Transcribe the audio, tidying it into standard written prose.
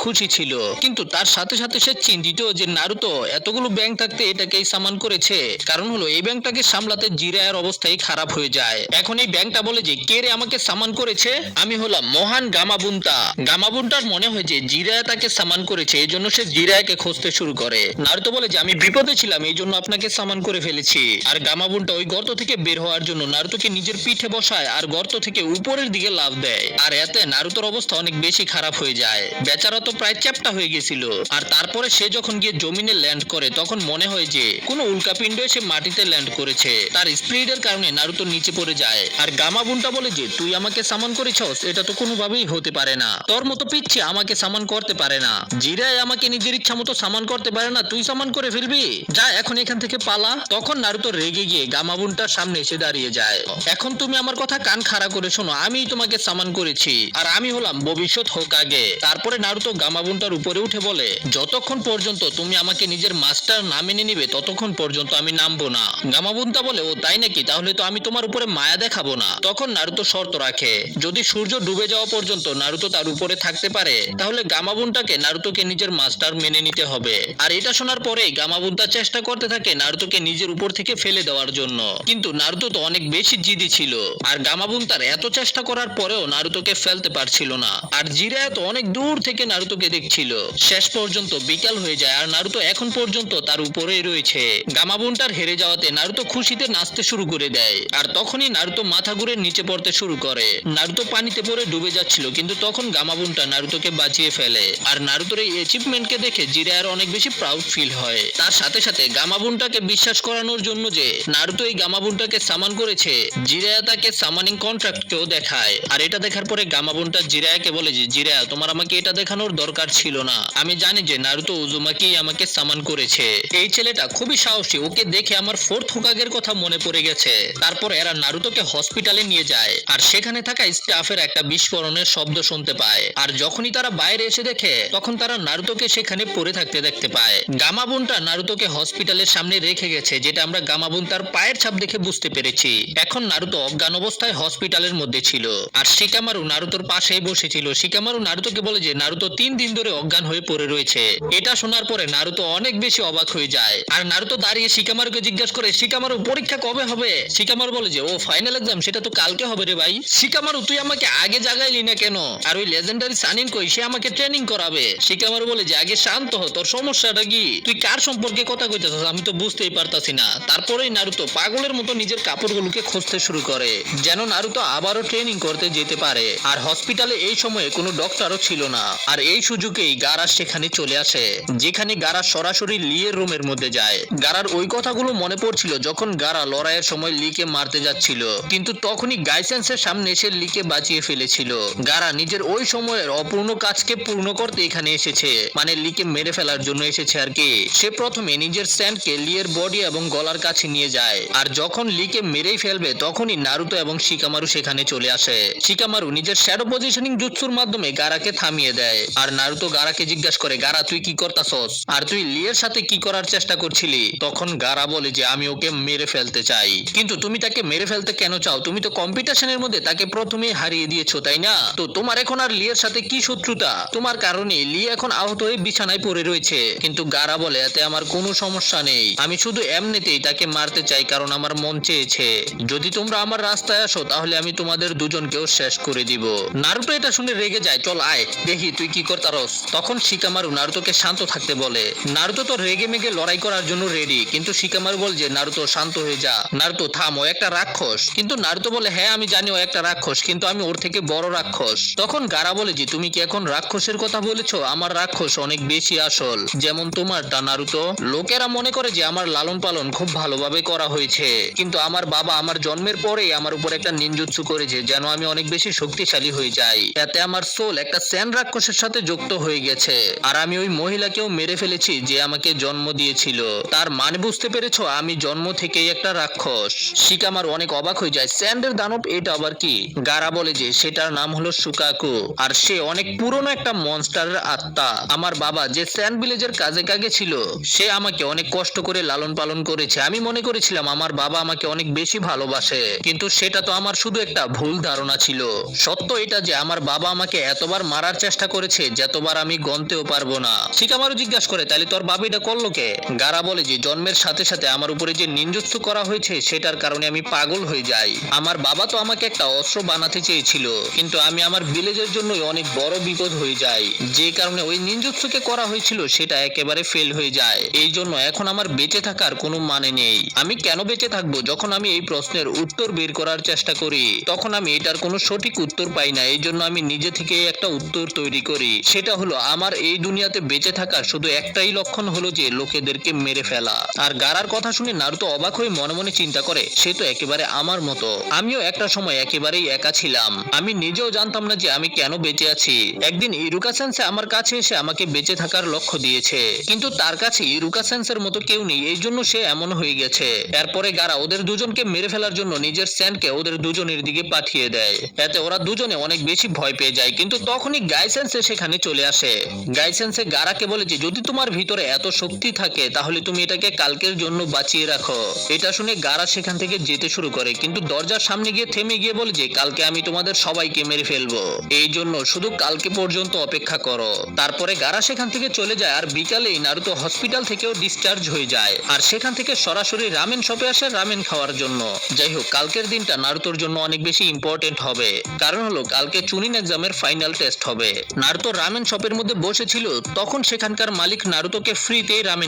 খুশি ছিল, কিন্তু তার সাথে সাথে সে চিন্তিত যে নারুতো এতগুলো ব্যাংক থাকতে এটাকেই সামান করেছে। কারণ হলো এই ব্যাংকটাকে সামলাতে জিরায়ার অবস্থাই খারাপ হয়ে যায়। এখন এই ব্যাংকটা বলে যে কে রে আমাকে সামান করেছে, আমি হলাম মহান গামাবুন্তা। গামাবুন্তার মনে হয় যে জিরায়া তাকে সামান করেছে, এই জন্য সে জিরায়াকে খুঁজতে শুরু করে। নারুতো বলে যে আমি বিপদে ছিলাম, এই জন্য আপনাকে সামান করে ফেলেছি। আর গামাবুন্টা ওই গর্ত থেকে বের হওয়ার জন্য নারুতোকে নিজের পিঠে বসায় আর গর্ত থেকে উপরের দিকে লাফ দেয়। আর এতে নারুতোর অবস্থা অনেক বেশি খারাপ হয়ে যায়। বেচারা তো প্রায় চ্যাপ্টা হয়ে গেছিল। আর তারপরে সে যখন গিয়ে জমিনে ল্যান্ড করে তখন মনে হয় যে কোনো উল্কাপিণ্ড এসে মাটিতে ল্যান্ড করেছে। তার স্পিডের কারণে নারুতো নিচে পড়ে যায়। আর গামাবুন্টা বলে যে তুই আমাকে সামান করেছস, এটা তো কোনোভাবেই হতে পারে না, তোর মতো পিচ্ছি আমাকে সামান করতে পারে না। জিরাই আমাকে নিজের ইচ্ছা মতো সামান করতে পারে না, তুই সামান করে ফেলবি, যা এখন এখান থেকে পালা। তখন নারুতো রেগে গিয়ে গামাবুন্টার সামনে এসে দাঁড়িয়ে যায়। এখন তুমি আমার কথা কান খাড়া করে শোনো, আমি তোমাকে সামান করেছি আর আমি হলাম ভবিষ্যৎ হোকাগে। তারপরে নারুতো গামাবুন্টার উপরে উঠে বলে যতক্ষণ পর্যন্ত তুমি আমাকে নিজের মাস্টার না মেনে নিবে ততক্ষণ পর্যন্ত আমি নামবো না। গামাবুন্তা বলে ও তাই নাকি, তাহলে তো আমি তোমার উপরে মায়া দেখাবো না। তখন নারুতো শর্ত রাখে যদি সূর্য ডুবে যাওয়া পর্যন্ত নারুতো তার উপরে থাকতে পারে তাহলে গামাবুন্টাকে নারুতোকে নিজের মাস্টার মেনে নিতে হবে। আর এটা শোনার পরে গামাবুন্তা চেষ্টা করতে থাকে নারুতোকে নিজের উপর থেকে ফেলে দেওয়ার জন্য, কিন্তু নারুতো তো অনেক বেশি জিদি ছিল। আর গামাবুন্তার এত চেষ্টা করার পরেও নারুতোকে ফেলতে পারছিল না। আর জিরায়া তো অনেক দূর থেকে নারুতোকে দেখছিল। শেষ পর্যন্ত বিকাল হয়ে যায় আর নারুতো এখন পর্যন্ত তার উপরেই রয়েছে। গামাবুন্টার হেরে যাওয়াতে নারুতো খুশিতে নাচতে শুরু করে দেয়। আর তখনই নারুতো মাথা ঘুরে নিচে পড়তে শুরু করে। নারুতো পানিতে পড়ে ডুবে যাচ্ছিল, কিন্তু তখন গামাবুন্টা নারুতোকে বাঁচিয়ে ফেলে। আর নারুতোর এই অ্যাচিভমেন্টকে দেখে জিরায়ার অনেক বেশি প্রাউড ফিল হয়। তার সাথে সাথে গামাবুন্টাকে বিশ্বাস করানোর জন্য যে নারুতো এই গামাবুন্টাকে সামান করেছে, জিরায়া তাকে সামানিং কন্ট্রাক্টকেও দেখায়। আর এটা দেখার পরে গামাবুন্টা জিরায়াকে বলে যে জিরায়া তোমার আমাকে এটা দেখানোর দরকার ছিল না, আমি জানি যে নারুতো উজুমাকেই আমাকে সামান করেছে। এই ছেলেটা খুবই সাহসী, ওকে দেখে আমার ফোর্থ হোকাগের কথা মনে পড়ে গেছে। তারপর এরা নারুতোকে হসপিটালে নিয়ে যায় আর সেখানে থাকা স্টাফের একটা বিস্ফোরণের শব্দ শুনতে পায়। আর যখনই তারা বাইরে এসে দেখে তখন তারা নারুতোকে সেখানে পড়ে থাকতে দেখতে পায়। গামাবুন্টা নারুতোকে হসপিটালের সামনে রেখে গেছে, যেটা আমরা গামাবুন্তার পায়ের ছাপ দেখে বুঝতে পেরেছি। এখন নারুতো অজ্ঞান অবস্থায় হসপিটালের মধ্যে ছিল আর শিকামারু নারুতোর পাশেই বসেছিল। শিকামারু নারুতোকে বলে যে নারুতো 3 দিন ধরে অজ্ঞান হয়ে পড়ে রয়েছে। এটা শোনার পরে নারুতো অনেক বেশি অবাক হয়ে যায়। আর নারুতো দাঁড়িয়ে শিকামারুকে জিজ্ঞাসা করে শিকামারু পরীক্ষা কবে হবে। শিকামারু বলে যে ও ফাইনাল এক্সাম সেটা তো কালকে হবে রে ভাই। শিকামারু তুই আমাকে আগে জাগাইলি না কেন? আর ওই লেজেন্ডারি সানিন কই, সে আমাকে ট্রেনিং করাবে। শিকামারু বলে যে আগে শান্ত হ, তোর সমস্যাটা কি, তুই কার সম্পর্কে কথা কইতাছিস আমি তো বুঝতেই পারতাছি না। তারপরেই নারুতো পাগলের মতো নিজের কাপড়গুলোকে খুঁজতে শুরু করে যেন নারুতো আবারও ট্রেনিং করতে যেতে পারে। আর হসপিটালে এই সময়ে কোনো ডক্টরও ছিল না। আর এই সুযোগেই গারা সেখানে চলে আসে, যেখানে গারা সরাসরি লিয়ের রুমের মধ্যে যায়। গারার ওই কথাগুলো মনে পড়ছিল যখন গারা লড়াইয়ের সময় লিকে মারতে যাচ্ছিল, কিন্তু তখনই গাইসেন্সের সামনে এসে লিকে বাঁচিয়ে ফেলেছিল। গারা নিজের ওই সময়ের অপূর্ণ কাজকে পূর্ণ করতে এখানে এসেছে, মানে লিকে মেরে ফেলার জন্য এসেছে আর কি। সে প্রথমে নিজের স্যান্ডকে লিয়ের বডি এবং গলার কাছে নিয়ে যায়। আর যখন লিকে মেরেই ফেলবে তখনই নারুতো এবং শিকামারু সেখানে চলে আসে। শিকামারু নিজের শ্যাডো পজিশনিং জুৎসুর মাধ্যমে গারাকে থামিয়ে দেয়। আর নারুতো গারাকে জিজ্ঞাসা করে গারা তুই কি করতাছস, আর তুই লিয়ের সাথে কি করার চেষ্টা করছিলি? তখন গারা বলে যে আমি ওকে মেরে ফেলতে চাই। কিন্তু তুমি তাকে মেরে ফেলতে কেন চাও? তুমি তো কম্পিটিশনের মধ্যে তাকে প্রথমেই হারিয়ে দিয়েছো তাই না? তো তোমার এখন আর লিয়ের সাথে কি শত্রুতা? তোমার কারণে লি এখন আহত হয়ে বিছানায় পড়ে রয়েছে। কিন্তু গারা বলে এতে আমার কোনো সমস্যা নেই, আমি শুধু এমনিতেই তাকে মারতে চাই কারণ আমার মন চেয়েছে। যদি তোমরা আমার রাস্তায় আসো তাহলে আমি তোমাদের দুজনকেও শেষ করে দিব। নারুতো এটা শুনে রেগে যায়, চল আয় দেখি তুই কি করতারস। তখন শিকামারু নারুতোকে শান্ত থাকতে বলে। নারুতো তো রেগে মেগে লড়াই করার জন্য রেডি, কিন্তু শিকামারু বলে যে নারুতো শান্ত হয়ে যা, নারুতো থাম, ও একটা রাক্ষস। কিন্তু নারুতো বলে হ্যাঁ আমি জানি ও একটা রাক্ষস, কিন্তু আমি ওর থেকে বড় রাক্ষস। তখন গারা বলে যে তুমি কি এখন রাক্ষসের কথা বলেছো? আমার রাক্ষস অনেক বেশি আসল, যেমন তোমারটা নারুতো। লোকেরা মনে করে যে আমার লালন পালন খুব ভালোভাবে করা হয়েছে, কিন্তু আমার বাবা আমার জন্মের পরেই আমার উপর একটা নিনজুৎসু করেছে যেন আমি অনেক বেশি শক্তিশালী হয়ে যাই। এতে আমার সোল একটা স্যান্ড রাক্ষসের সাথে যুক্ত হয়ে গেছে। আর আমি ওই মহিলাকেও মেরে ফেলেছি যে আমাকে জন্ম দিয়েছিল। তার মানে বুঝতে পেরেছো, আমি জন্ম থেকেই একটা রাক্ষস। শিকামারু অনেক অবাক হয়ে যায়, স্যান্ডের দানব এটা আবার কি? গারা বলে যে সেটার নাম হলো সুকাকু, আর সে অনেক পুরনো একটা মনস্টারের আত্মা। আমার বাবা যে স্যান্ড ভিলেজের কাজে কাজে ছিল সে আমাকে অনেক কষ্ট করে লালন পালন করেছে। আমি মনে করেছিলাম আমার বাবা আমাকে অনেক বেশি ভালোবাসে, কিন্তু সেটা তো আমার শুধু একটা ভুল ধারণা ছিল। সত্য এটা যে আমার বাবা আমাকে এতবার মারার চেষ্টা করেছে যতবার আমি গনতেও পারবো না। শিকামারু জিজ্ঞাসা করে, তাহলে তোর বাবা এটা করলো কে? গারা বলে যে জন্মের সাথে সাথে আমার উপরে যে নিনজুৎসু করা হয়েছে সেটার কারণে আমি পাগল হয়ে যাই। আমার বাবা তো আমাকে একটা অস্ত্র বানাতে চেয়েছিল, কিন্তু আমি আমার ভিলেজের জন্য অনেক বড় বিপদ হয়ে যাই। যে কারণে ওই নিনজুৎসুকে করা হয়েছিল সেটা একেবারে ফেল হয়ে যায়। এই জন্য এখন আমার বেঁচে থাকার কোনো মানে নেই। আমি কেন বেঁচে থাকবো? যখন আমি এই প্রশ্নের উত্তর বের করার চেষ্টা করি তখন আমি এটার কোনো সঠিক উত্তর পাই না। এই জন্য আমি নিজে থেকে একটা উত্তর তৈরি করি, সেটা হলো আমার এই দুনিয়াতে বেঁচে থাকার শুধু একটাই লক্ষণ হলো যে লোকেদেরকে মেরে ফেলা। আর গারার কথা শুনে নারুতো অবাক হয়ে মনে মনে চিন্তা করে, সে তো একেবারে আমার মতো। আমিও একটা সময় একেবারেই একা ছিলাম। আমি নিজেও জানতাম না যে আমি কেন বেঁচে আছি। একদিন ইরুকা সেন্সে আমার কাছে এসে আমাকে বেঁচে থাকার লক্ষ্য দিয়েছে, কিন্তু তার কাছে ইরুকা সেন্সের মতো কেউ নেই, এই জন্য সে এমন হয়ে গেছে। এরপরে গারা ওদের দুজনকে মেরে ফেলার জন্য নিজের স্যান্ডকে ওদের দুজনের দিকে পাঠিয়ে দেয়। এতে ওরা দুজনে অনেক বেশি ভয় পেয়ে যায়। কিন্তু তখনই গাইসেন্সে সেখানে চলে আসে। গাইসেন্সে গারাকে বলে যে যদি তোমার ভিতরে এত শক্তি থাকে তাহলে তুমি এটাকে কালকের জন্য বাঁচিয়ে রাখো। এটা শুনে গারা সেখান থেকে যেতে শুরু করে, কিন্তু দরজার সামনে গিয়ে থেমে গিয়ে বলে যে কালকে আমি তোমাদের সবাইকে মেরে ফেলবো, এই জন্য শুধু কালকে পর্যন্ত অপেক্ষা করো। তারপরে গারা সেখান থেকে চলে যায়। আর বিকালেই নারুতো হসপিটাল থেকেও ডিসচার্জ হয়ে যায়, আর সেখান থেকে সরাসরি রামেন শপে আসে রামেন খাওয়ার জন্য। যাই হোক, কালকের দিনটা নারুতোর জন্য অনেক বেশি ইম্পর্টেন্ট হবে, কারণ হলো কালকে চুনিন এক্সামের ফাইনাল টেস্ট হবে। নারুতো রামেন শপের মধ্যে বসেছিল, তখন সেখানকার মালিক নারুতোকে ফ্রিতেই রামেন